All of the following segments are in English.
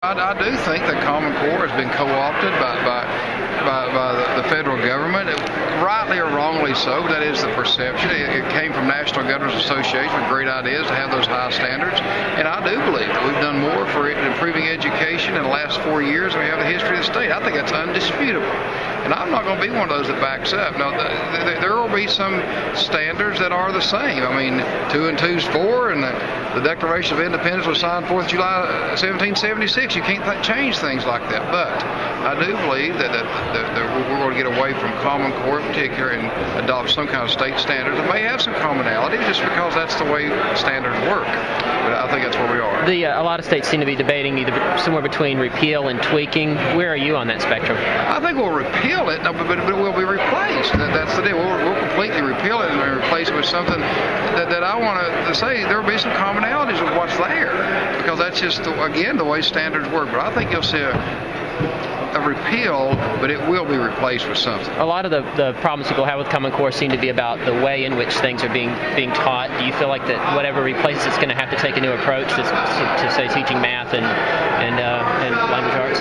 I do think that Common Core has been co-opted by the federal government, rightly or wrongly so. That is the perception. It came from National Governors Association with great ideas to have those high standards, and I do believe that we've done more for improving education in the last 4 years than we have in the history of the state. I think that's undisputable, and I'm not going to be one of those that backs up. Now, there will be some standards that are the same. I mean, 2 and 2 is 4, and the Declaration of Independence was signed 4th of July 1776. You can't change things like that, but I do believe that we're going to get away from Common Core in particular and adopt some kind of state standards that may have some commonality just because that's the way standards work. But I think that's where we are. A lot of states seem to be debating either somewhere between repeal and tweaking. Where are you on that spectrum? I think we'll repeal it, but it will be replaced. That's the deal. We'll completely repeal it and replace it with something that I want to say there will be some commonalities with what's there, because that's just, again, the way standards work. But I think you'll see a repeal, but it will be replaced with something. A lot of the problems people have with Common Core seem to be about the way in which things are being taught. Do you feel like that whatever replaces it's going to have to take a new approach to say teaching math and language arts?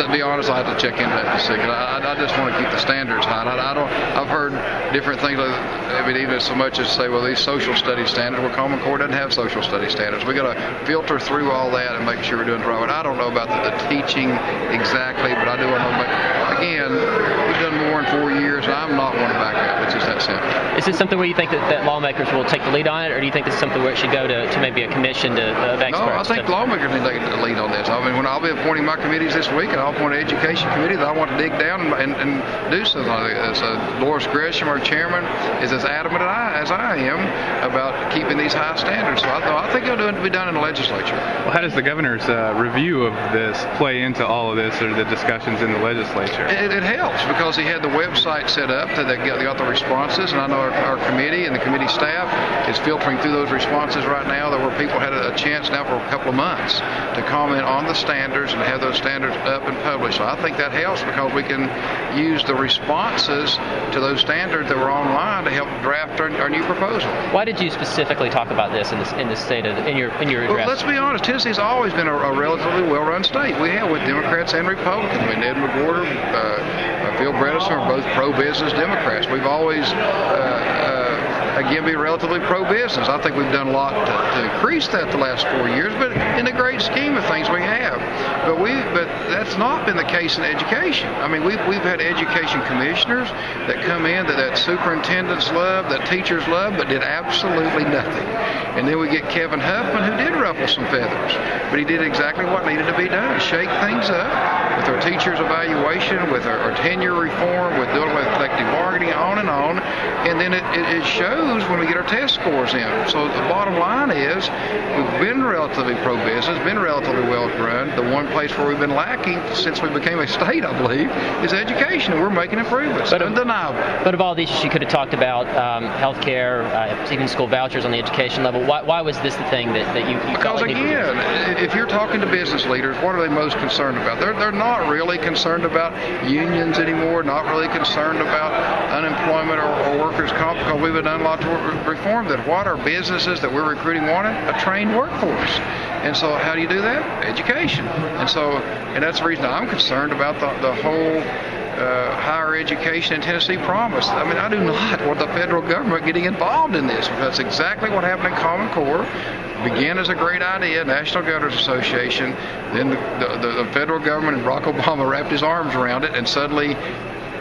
To be honest, I have to check into that to see. I just want to keep the standards high. I've heard different things. I mean, even so much as say, well, these social studies standards. Well, Common Core doesn't have social studies standards. We got to filter through all that and make sure we're doing it right. I don't know about the teaching exactly, but I do want to know. Again, we've done more in 4 years, and I'm not one to back up. It's just that simple. Is this something where you think that lawmakers will take the lead on it, or do you think this is something where it should go to maybe a commission of experts? No, I think lawmakers need to take the lead on this. I mean, when I'll be appointing my committees this week, and I'll appoint an education committee that I want to dig down and do something like this. Loris Gresham, our chairman, is as adamant as I am about keeping these high standards. So I think it'll be done in the legislature. Well, how does the governor's review of this play into all of this, or the discussions in the legislature? It helps because he had the website set up that got the responses, and I know our committee and the committee staff is filtering through those responses right now, that where people had a chance now for a couple of months to comment on the standards and have those standards up and published. So I think that helps because we can use the responses to those standards that were online to help draft our new proposal. Why did you specifically talk about this in your address? Well, let's be honest. Tennessee's always been a relatively well-run state. We have with Democrats and Republicans. I mean, Ed McGorder, Phil Bredesen are both pro-business Democrats. We've always again, be relatively pro-business. I think we've done a lot to increase that the last 4 years, but in the great scheme of things, we have. But that's not been the case in education. I mean, we've had education commissioners that come in that superintendents love, that teachers love, but did absolutely nothing. And then we get Kevin Huffman, who did ruffle some feathers, but he did exactly what needed to be done: shake things up with our teachers' evaluation, with our tenure reform, with dealing with collective bargaining, on and on. And then it shows when we get our test scores in. So the bottom line is we've been relatively pro-business, been relatively well-run. The one place where we've been lacking since we became a state, I believe, is education. We're making improvements. Undeniable. But of all these issues, you could have talked about health care, even school vouchers on the education level. Why was this the thing that you Because felt like again, if you're talking to business leaders, what are they most concerned about? They're not really concerned about unions anymore, not really concerned about unemployment or workers' comp, because we've done a lot to reform that. What are businesses that we're recruiting wanting? A trained workforce. And so how do you do that? Education. And that's the reason I'm concerned about the whole higher education in Tennessee promise. I mean, I do not want the federal government getting involved in this. That's exactly what happened in Common Core. Began as a great idea, National Governors Association, then the federal government and Barack Obama wrapped his arms around it, and suddenly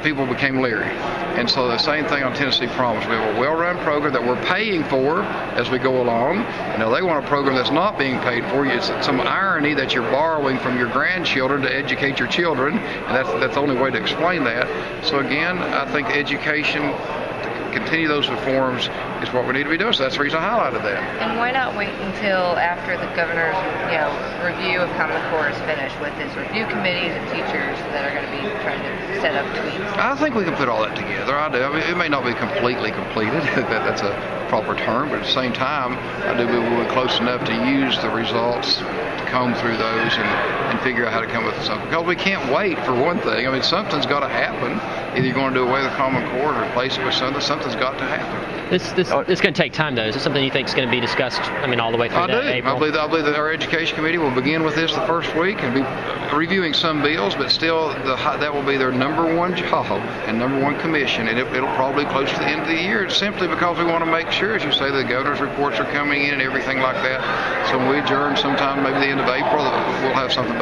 people became leery. And so the same thing on Tennessee Promise. We have a well-run program that we're paying for as we go along. Now they want a program that's not being paid for. It's some irony that you're borrowing from your grandchildren to educate your children, and that's the only way to explain that. So again, I think education, to continue those reforms, is what we need to be doing. So that's the reason I highlighted that. And why not wait until after the governor's review of Common Core is finished with his review committees and teachers that are going to be trying to set up tweaks? I think we can put all that together. I do. I mean, it may not be completely completed. That's a proper term, but at the same time, I do believe we're close enough to use the results to comb through those and figure out how to come up with something. Because we can't wait, for one thing. I mean, something's got to happen. Either you're going to do away with Common Core or replace it with something. Something's got to happen. It's going to take time, though. Is it something you think is going to be discussed, all the way through I do. April? I believe that our education committee will begin with this the first week and be reviewing some bills, but still that will be their number one job and number one commission, and it'll probably close to the end of the year, simply because we want to make sure, as you say, the governor's reports are coming in and everything like that. So when we adjourn sometime, maybe the end of April, we'll have something by the